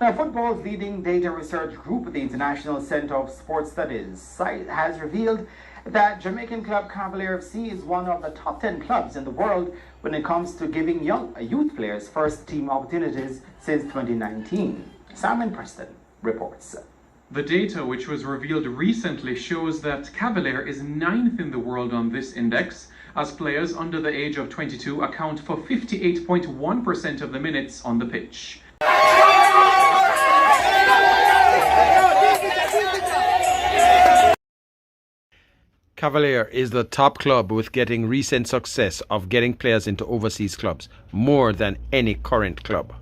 Now, football's leading data research group, the International Center of Sports Studies, has revealed that Jamaican club Cavalier FC is one of the top 10 clubs in the world when it comes to giving young youth players first team opportunities since 2019. Simon Preston reports. The data, which was revealed recently, shows that Cavalier is 9th in the world on this index, as players under the age of 22 account for 58.1% of the minutes on the pitch. Cavalier is the top club with getting recent success of getting players into overseas clubs, more than any current club.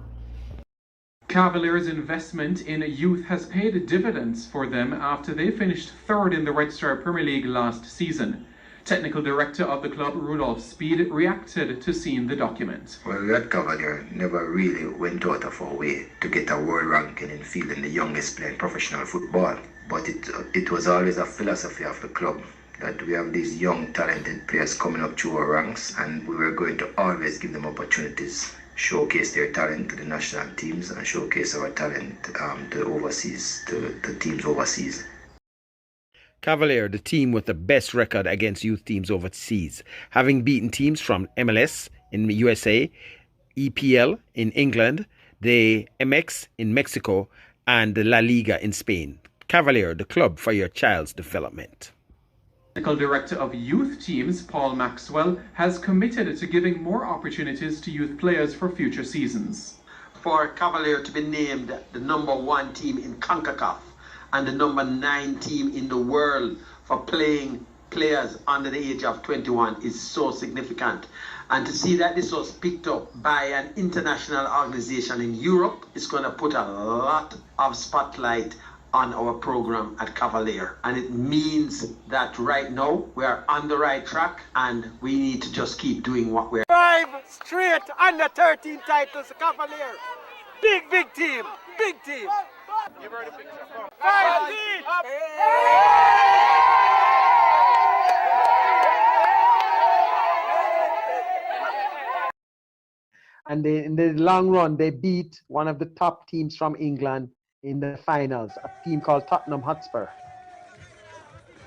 Cavalier's investment in youth has paid dividends for them after they finished 3rd in the Red Star Premier League last season. Technical director of the club, Rudolph Speed, reacted to seeing the document. Well, we at Cavalier never really went out of our way to get a world ranking in fielding the youngest player in professional football. But it was always a philosophy of the club that we have these young, talented players coming up through our ranks, and we were going to always give them opportunities, showcase their talent to the national teams and showcase our talent to teams overseas. Cavalier, the team with the best record against youth teams overseas, having beaten teams from MLS in the USA, EPL in England, the MX in Mexico, and the La Liga in Spain. Cavalier, the club for your child's development. Technical director of youth teams, Paul Maxwell, has committed to giving more opportunities to youth players for future seasons. For Cavalier to be named the #1 team in CONCACAF and the #9 team in the world for playing players under the age of 21 is so significant. And to see that this was picked up by an international organization in Europe is going to put a lot of spotlight on our program at Cavalier. And it means that right now we are on the right track and we need to just keep doing what we're... 5 straight under 13 titles, Cavalier. Big team, big team. Give her the picture. 5 feet up. And in the long run, they beat one of the top teams from England in the finals, a team called Tottenham Hotspur.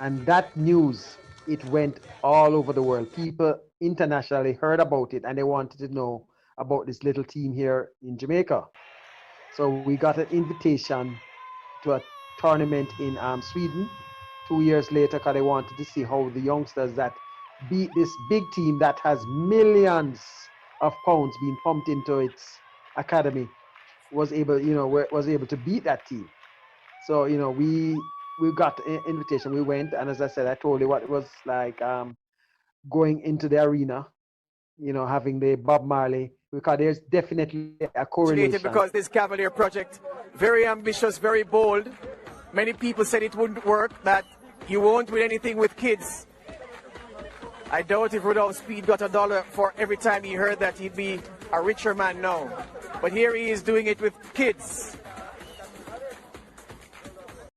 And that news, it went all over the world. People internationally heard about it and they wanted to know about this little team here in Jamaica. So we got an invitation to a tournament in Sweden 2 years later because they wanted to see how the youngsters that beat this big team that has millions of pounds being pumped into its academy was able to beat that team. So, we got an invitation, we went, and as I said, I told you what it was like going into the arena, having the Bob Marley, because there's definitely a correlation. Because this Cavalier project, very ambitious, very bold. Many people said it wouldn't work, that you won't win anything with kids. I doubt if Rudolph Speed got $1 for every time he heard that, he'd be a richer man now. But here he is doing it with kids.